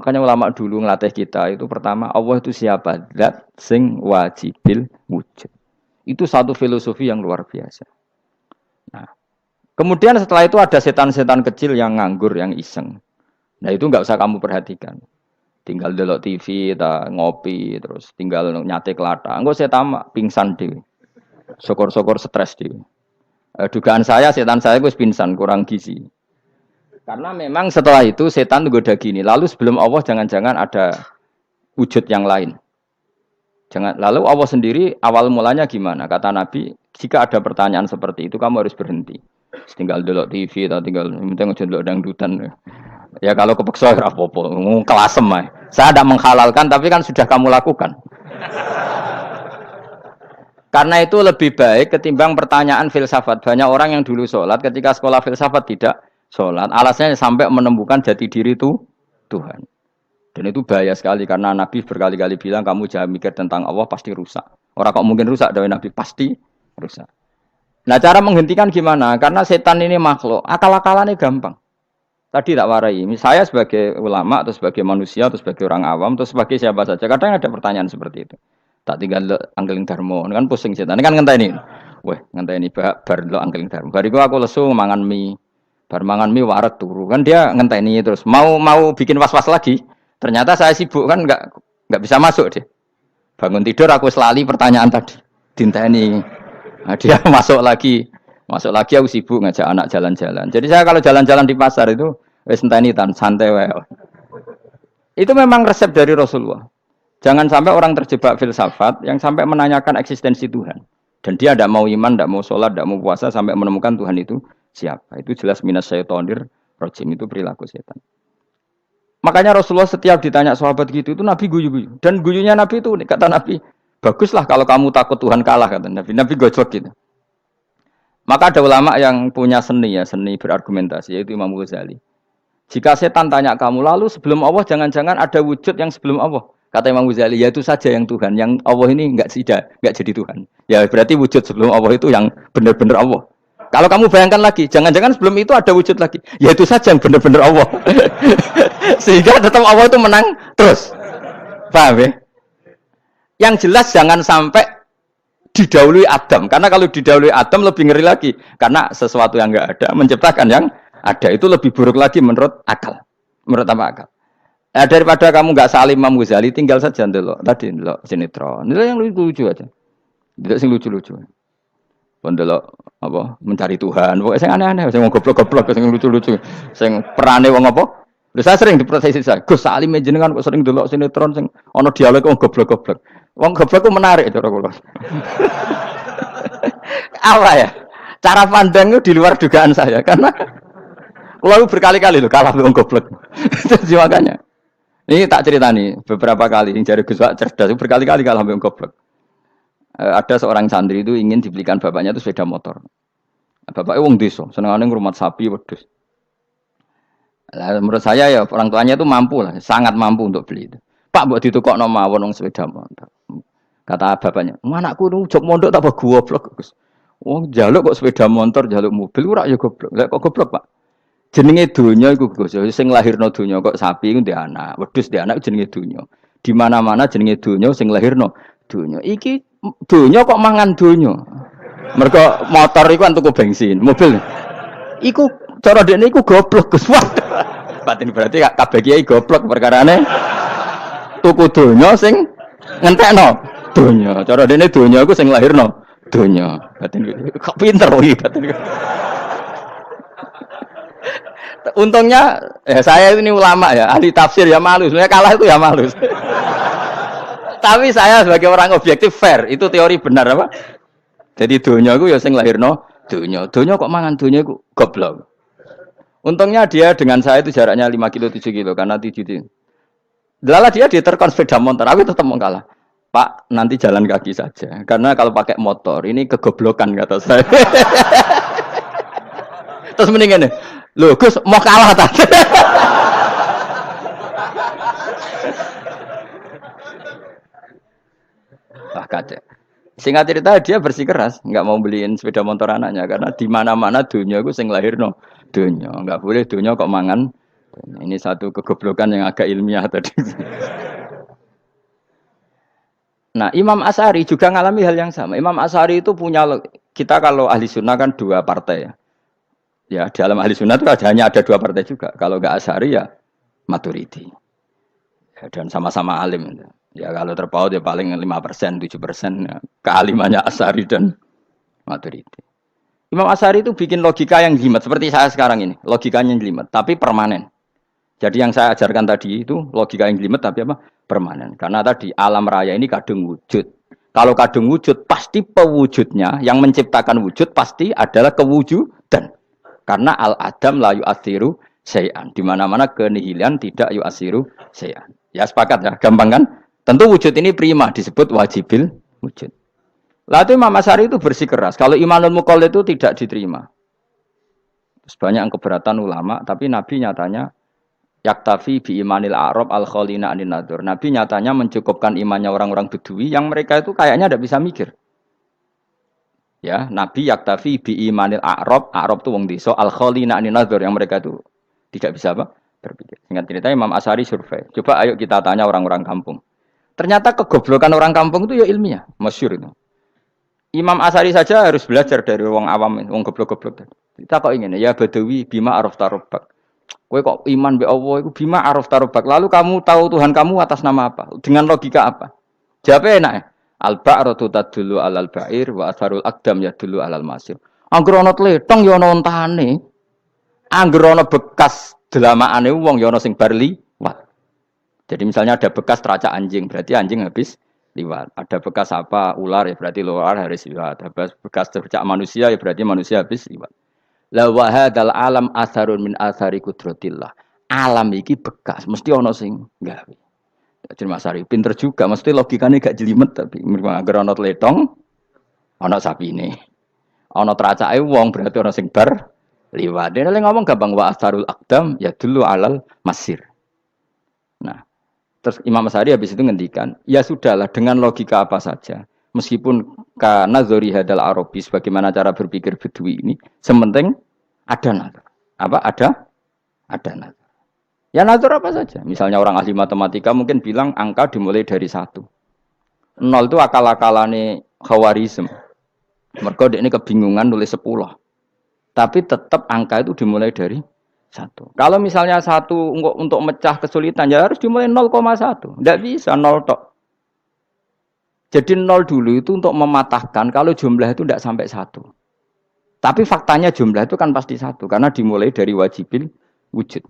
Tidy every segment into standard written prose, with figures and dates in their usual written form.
Makanya ulama dulu ngelatih kita itu pertama Allah itu siapa? Zat sing wajibil wujud. Itu satu filosofi yang luar biasa. Nah, kemudian setelah itu ada setan-setan kecil yang nganggur, yang iseng. Nah itu nggak usah kamu perhatikan. Tinggal delok TV, ngopi, terus tinggal nyate kelata. Enggak saya tamak pingsan deh. Syukur-syukur stres deh. Dugaan saya setan saya gue pingsan, kurang gizi. Karena memang setelah itu setan goda gini. Lalu sebelum Allah jangan-jangan ada wujud yang lain. Jangan. Lalu Allah sendiri awal mulanya gimana? Kata Nabi, jika ada pertanyaan seperti itu kamu harus berhenti. Tinggal delok TV atau tinggal penting aja delok dangdutan. Ya kalau kepeksa ya apa-apa, kelasem ae. Saya tidak menghalalkan tapi kan sudah kamu lakukan. Karena itu lebih baik ketimbang pertanyaan filsafat. Banyak orang yang dulu sholat ketika sekolah filsafat tidak sholat. Alasannya sampai menemukan jati diri itu Tuhan. Dan itu bahaya sekali karena Nabi berkali-kali bilang kamu jangan mikir tentang Allah pasti rusak. Orang kok mungkin rusak dari Nabi pasti rusak. Nah cara menghentikan gimana? Karena setan ini makhluk, akal-akalannya gampang. Tadi tak warai, saya sebagai ulama atau sebagai manusia atau sebagai orang awam atau sebagai siapa saja, kadang ada pertanyaan seperti itu. Tak tinggal anggeling darmo, kan pusing setan. Ini kan ngenteni. Weh, ngenteni bar lo anggeling darmo. Bariku aku lesu mangan mie. Bar mangan mie waret turu. Kan dia ngenteni terus mau bikin was-was lagi. Ternyata saya sibuk kan enggak bisa masuk deh. Bangun tidur aku selali pertanyaan tadi. Dinteni. Nah, dia masuk lagi aku sibuk ngajak anak jalan-jalan. Jadi saya kalau jalan-jalan di pasar itu wis enteni tan santai wae. Itu memang resep dari Rasulullah. Jangan sampai orang terjebak filsafat yang sampai menanyakan eksistensi Tuhan. Dan dia tidak mau iman, tidak mau sholat, tidak mau puasa sampai menemukan Tuhan itu siapa. Itu jelas minas syaitonir rajim, itu perilaku setan. Makanya Rasulullah setiap ditanya sahabat gitu itu Nabi guyu-guyu. Dan guyunya Nabi itu kata Nabi, baguslah kalau kamu takut Tuhan kalah kata Nabi. Nabi gojok gitu. Maka ada ulama yang punya seni berargumentasi, yaitu Imam Ghazali. Jika setan tanya kamu, lalu sebelum Allah jangan-jangan ada wujud yang sebelum Allah. Kata Imam Ghazali, ya itu saja yang Tuhan. Yang Allah ini enggak jadi Tuhan. Ya berarti wujud sebelum Allah itu yang benar-benar Allah. Kalau kamu bayangkan lagi, jangan-jangan sebelum itu ada wujud lagi. Ya itu saja yang benar-benar Allah. Sehingga tetap Allah itu menang terus. Paham ya? Yang jelas jangan sampai didahului Adam, karena kalau didahului Adam lebih ngeri lagi, karena sesuatu yang enggak ada menciptakan yang ada itu lebih buruk lagi menurut akal, menurut apa akal. Nah, daripada kamu enggak salim Imam Ghazali, tinggal saja ndelok tadi ndelok sinetron, ndelok yang lucu-lucu aja, ndelok sing lucu-lucu, ndelok apa mencari Tuhan, pokoknya sing aneh-aneh, sing goblok-goblok, sing lucu-lucu, sing perane wong apa. Lha saya sering diprotes saya, Gus Salim jenengan kok sering ndelok sinetron sing ana dialog wong goblok-goblok. Wong goblok ku menarik cara kula. Apa ya? Cara pandang itu di luar dugaan saya karena kula berkali-kali lho kalah wong goblok. Jadi makanya ini tak ceritani beberapa kali yang jari Gus Wak cerdas berkali-kali kalah wong goblok. Ada seorang santri itu ingin dibelikan bapaknya itu sepeda motor. Bapaknya wong desa, senengane ngrumat sapi wedhus. Menurut saya ya orang tuanya itu mampu lah, sangat mampu untuk beli itu. Pak buat ditukokno mawon wong sepeda motor. Kata bapaknya, anakku nu jog mondok tak goblok, Gus. Wong jaluk kok sepeda motor, jaluk mobil ora ya goblok. Lah kok goblok, Pak? Jenenge donya iku Gus. Sing lahirno donya kok sapi iku ndek anak, wedhus ndek anak jenenge donya. Di mana-mana jenenge donya sing lahirno donya. Iki donya kok mangan donya. Mergo motor iku kan tuku bensin, mobil. Iku cara dekne iku goblok, Gus. Batin berarti kabeh kiai goblok perkarane tuku donya sing ngentekno donya. Cara dene donya iku sing lahirno donya. Batin kok pinter iki batin. Untungnya saya ini ulama ya, ahli tafsir ya malu. Sebenarnya kalah itu ya malu. Tapi saya sebagai orang objektif fair, itu teori benar apa? Jadi donya iku ya sing lahirno donya. Donya kok mangan donya iku goblok. Untungnya dia dengan saya itu jaraknya 5 kilo 7 kilo karena tujuh. Lala dia diterkon sepeda motor, aku tetap mau kalah. Pak, nanti jalan kaki saja. Karena kalau pakai motor ini kegoblokan kata saya. Terus mendingan nih, loh Gus mau kalah tadi. Wah kacau. Singkat cerita dia bersikeras, nggak mau beliin sepeda motor anaknya karena di mana-mana dunia gue sing lahirno dunia, nggak boleh dunia kok mangan Ini satu kegoblokan yang agak ilmiah tadi. Nah, Imam Asy'ari juga mengalami hal yang sama. Imam Asy'ari itu punya, kita kalau ahli sunnah kan dua partai ya. Ya, dalam ahli sunnah itu hanya ada dua partai juga. Kalau nggak Asy'ari ya Maturidi. Ya, dan sama-sama alim. Ya kalau terpaut ya paling 5%, 7% ya. Kealimannya Asy'ari dan Maturidi. Imam Asy'ari itu bikin logika yang jelimet seperti saya sekarang ini. Logikanya yang jelimet, tapi permanen. Jadi yang saya ajarkan tadi itu logika yang jelimet tapi apa? Permanen. Karena tadi alam raya ini kadung wujud. Kalau kadung wujud pasti pewujudnya yang menciptakan wujud pasti adalah kewujudan. Karena al-adam la yu'atsiru syai'an. Di mana-mana kenihilan tidak yu'atsiru syai'an. Ya sepakat ya, gampang kan? Tentu wujud ini prima disebut wajibil wujud. Lalu Imam Asy'ari itu bersikeras. Kalau imanul muqallid itu tidak diterima. Terus banyak yang keberatan ulama, tapi Nabi nyatanya yaktafi bi imanil a'rab al khalina anin nadur. Nabi nyatanya mencukupkan imannya orang-orang Bedui yang mereka itu kayaknya tidak bisa mikir. Ya, Nabi yaktafi bi imanil a'rab itu wong desa al khalina anin nadur yang mereka itu tidak bisa apa? Berpikir. Singkat cerita Imam Asy'ari survei. Coba ayo kita tanya orang-orang kampung. Ternyata kegoblokan orang kampung itu ya ilmiah, masyhur itu. Imam Asy'ari saja harus belajar dari wong awam, wong goblok-goblok. Kita kok ingin ya Badawi bima araf tarobak. Kowe kok iman be Allah itu bima araf tarobak. Lalu kamu tahu Tuhan kamu atas nama apa? Dengan logika apa? Jawabnya enak ya. Al-ba'ratu tadullu alal ba'ir wa atharul aqdam yadullu alal masir. Angger ana tletong ya ana ontane. Angger ana bekas delamaane wong ya ana sing bar liwat. Jadi misalnya ada bekas teracak anjing, berarti anjing habis liwat. Ada bekas apa ular ya berarti ular harus liwat. Ada bekas tercak manusia ya berarti manusia habis liwat. La wa hadzal alam atharun min athari qudratillah. Alam iki bekas, mesti ana sing gawe. Jadi Mas Ari pinter juga, mesti logikane gak jelimet tapi agar ana tletong ana sapine. Ana tracake wong berarti ana sing bar liwat. Dene ngomong gampang wa atharul aqdam ya dulu alal masir. Nah, terus Imam Asy'ari habis itu ngendikan, ya sudahlah dengan logika apa saja. Meskipun karena zori hadal arabis bagaimana cara berpikir Bedui ini, sementing ada nazar. Apa ada nazar. Ya nazar apa saja. Misalnya orang ahli matematika mungkin bilang angka dimulai dari 1. 0 itu akal-akalane Khawarizm. Mergo dekne kebingungan nulis 10. Tapi tetap angka itu dimulai dari 1. Kalau misalnya 1 untuk mecah kesulitan ya harus dimulai 0,1. Tidak bisa 0 tok. Jadi 0 dulu itu untuk mematahkan kalau jumlah itu tidak sampai 1. Tapi faktanya jumlah itu kan pasti 1 karena dimulai dari wajibil wujud.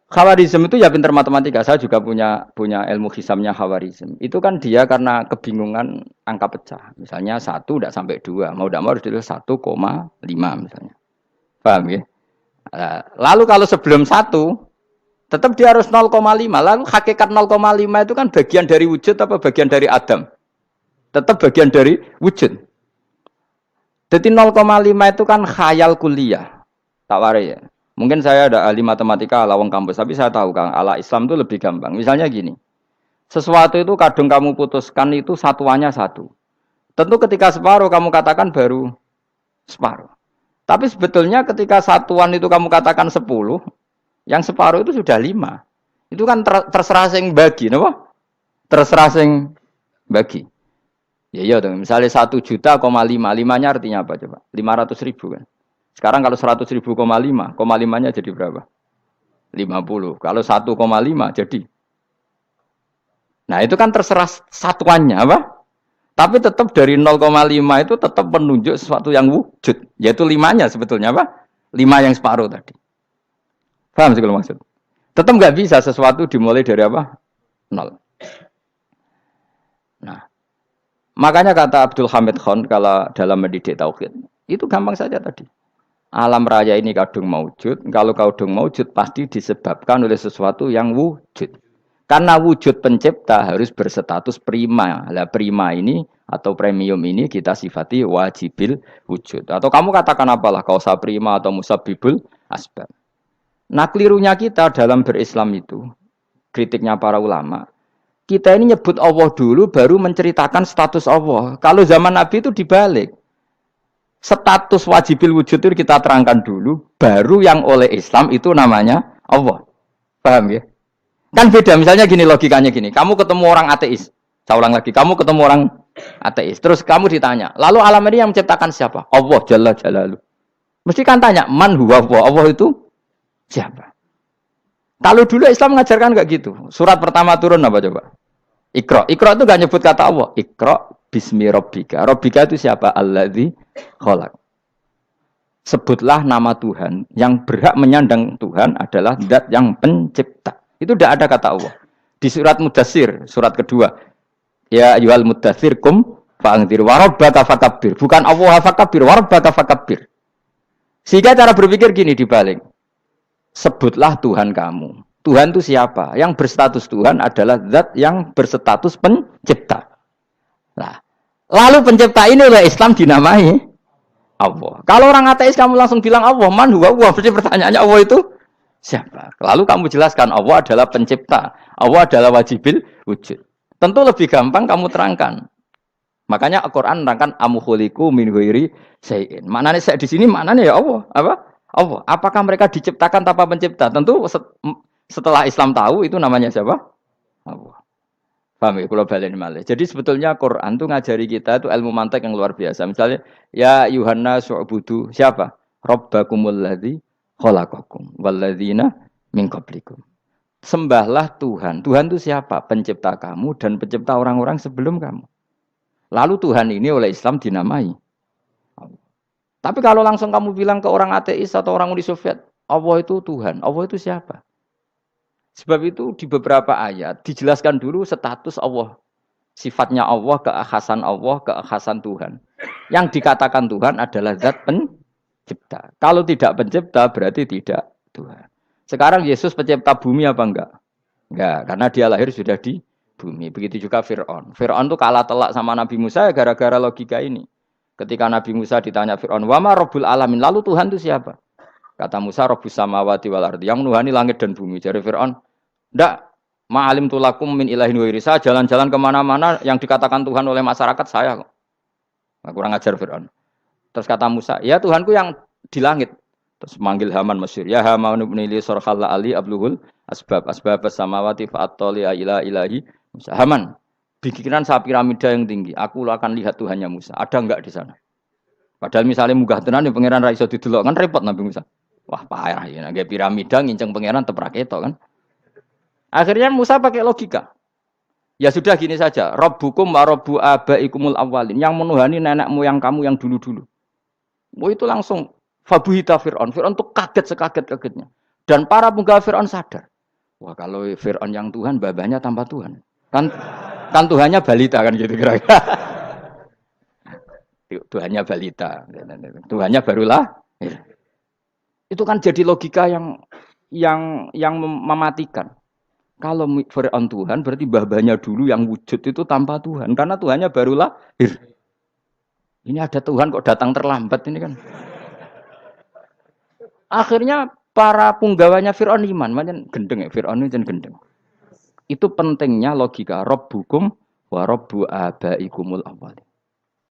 Khawarizm itu ya pinter matematika. Saya juga punya ilmu hisamnya Khawarizm. Itu kan dia karena kebingungan angka pecah. Misalnya 1 tidak sampai 2. Mau tidak mau harus ditulis 1,5 misalnya. Paham ya? Lalu kalau sebelum 1 tetap dia harus 0,5. Lalu hakikat 0,5 itu kan bagian dari wujud apa bagian dari Adam? Tetap bagian dari wujud. Jadi 0,5 itu kan khayal kuliah. Tak warai ya. Mungkin saya ada ahli matematika ala wong kampus, tapi saya tahu Kang, ala Islam itu lebih gampang. Misalnya gini. Sesuatu itu kadang kamu putuskan itu satuannya 1. Tentu ketika separuh kamu katakan baru separuh. Tapi sebetulnya ketika satuan itu kamu katakan 10, yang separuh itu sudah 5. Itu kan terserah sing bagi, napa? Terserah sing bagi. Ya iya dong, misalnya 1 juta, 5-nya artinya apa coba? 500.000 kan. Sekarang kalau 100.000, 5-nya jadi berapa? 50. Kalau 1,5 jadi. Nah, itu kan terserah satuannya apa? Tapi tetap dari 0,5 itu tetap menunjuk sesuatu yang wujud, yaitu 5-nya sebetulnya apa? 5 yang separuh tadi. Paham sih kalau maksud? Tetap nggak bisa sesuatu dimulai dari apa? 0. Nah, makanya kata Abdul Hamid Khan kalau dalam mendidik tauhid, itu gampang saja tadi. Alam raya ini kadung maujud, kalau kadung maujud pasti disebabkan oleh sesuatu yang wujud. Karena wujud pencipta harus berstatus prima. Lah prima ini atau premium ini kita sifati wajibil wujud. Atau kamu katakan apalah kausa prima atau musabbibul asbab. Nah kelirunya kita dalam berislam itu, kritiknya para ulama, kita ini nyebut Allah dulu baru menceritakan status Allah. Kalau zaman Nabi itu dibalik. Status wajibil wujud itu kita terangkan dulu, baru yang oleh Islam itu namanya Allah. Paham ya? Kan beda, misalnya gini logikanya gini, kamu ketemu orang ateis, saya ulang lagi, kamu ketemu orang ateis, terus kamu ditanya, lalu alam ini yang menciptakan siapa? Allah Jalla Jalaluh. Mesti kan tanya, man huwa Allah, Allah itu siapa? Kalau dulu Islam mengajarkan enggak gitu. Surat pertama turun apa coba? Iqra. Iqra itu enggak nyebut kata Allah. Iqra bismi rabbika. Rabbika itu siapa? Alladzi khalaq. Sebutlah nama Tuhan. Yang berhak menyandang Tuhan adalah zat yang pencipta. Itu tidak ada kata Allah. Di surat Mudatsir, surat kedua. Ya ayyuhal mudatsir kum fa'anzir wa rabbaka fakabbir. Bukan Allah fakabbir, wa rabbaka fakabbir. Sehingga cara berpikir gini dibalik. Sebutlah Tuhan kamu. Tuhan itu siapa? Yang berstatus Tuhan adalah zat yang berstatus pencipta. Nah, lalu pencipta ini oleh Islam dinamai Allah. Kalau orang ateis kamu langsung bilang Allah, man huwa Allah. Berarti pertanyaannya Allah itu siapa? Lalu kamu jelaskan Allah adalah pencipta. Allah adalah wajibil wujud. Tentu lebih gampang kamu terangkan. Makanya Al-Qur'an menerangkan amukhuliku min ghairi syai'in. Maknanya saya di sini maknanya ya Allah, apa? Allah. Apakah mereka diciptakan tanpa pencipta? Tentu setelah Islam tahu itu namanya siapa? Allah. Paham ya? Kalau balen malih. Jadi sebetulnya Quran itu ngajari kita itu ilmu mantek yang luar biasa. Misalnya ya Yuhanna su'budu siapa? Rabbakumul ladzi khalaqakum walladzina min qablikum. Sembahlah Tuhan. Tuhan itu siapa? Pencipta kamu dan pencipta orang-orang sebelum kamu. Lalu Tuhan ini oleh Islam dinamai Allah. Tapi kalau langsung kamu bilang ke orang ateis atau orang Uni Soviet, Allah itu Tuhan, Allah itu siapa? Sebab itu di beberapa ayat dijelaskan dulu status Allah. Sifatnya Allah, keakhasan Tuhan. Yang dikatakan Tuhan adalah zat pencipta. Kalau tidak pencipta berarti tidak Tuhan. Sekarang Yesus pencipta bumi apa enggak? Enggak, karena dia lahir sudah di bumi. Begitu juga Fir'aun. Fir'aun itu kalah telak sama Nabi Musa gara-gara logika ini. Ketika Nabi Musa ditanya Fir'aun, "Wa ma rabbul alamin?" Lalu Tuhan itu siapa? Kata Musa, "Rabbus samawati wal ardi." Yang menuhani langit dan bumi. Jadi Fir'aun, "Ndak, ma'alim tulakum min ilahin wairi." Saya jalan-jalan kemana-mana yang dikatakan Tuhan oleh masyarakat saya kok. Nah, kurang ajar Fir'aun. Terus kata Musa, "Ya Tuhanku yang di langit." Terus manggil Haman Mesir, "Ya Haman ibn li sarhal ali abluhul asbab samawati fa'attali ila ilahi Musa." Haman, bikinan saya piramida yang tinggi. Aku akan lihat Tuhannya Musa. Ada enggak di sana? Padahal misalnya munggah tenan pangeran ra iso didelok kan repot Nabi Musa. Wah, parah ya. Nggak piramida nginceng pangeran teprak ketok kan. Akhirnya Musa pakai logika. Ya sudah gini saja. Rabbukum wa rabbu abaikumul awwalin. Yang menuhani nenek moyang kamu yang dulu-dulu. Oh itu langsung fabuhita Fir'aun. Fir'aun tuh kaget sekaget-kagetnya. Dan para penggawa Fir'aun sadar. Wah kalau Fir'aun yang Tuhan, babanya tanpa Tuhan. Kan Tuhannya balita kan gitu kira-kira. Tuhannya balita. Tuhannya barulah. Itu kan jadi logika yang mematikan. Kalau Fir'aun Tuhan berarti babanya dulu yang wujud itu tanpa Tuhan. Karena Tuhannya baru lahir. Ini ada Tuhan kok datang terlambat ini kan. Akhirnya para punggawanya Fir'aun iman. Macam gendeng ya. Fir'aun itu gendeng. Itu pentingnya logika. Rabbukum wa rabbu abaikumul awwalin.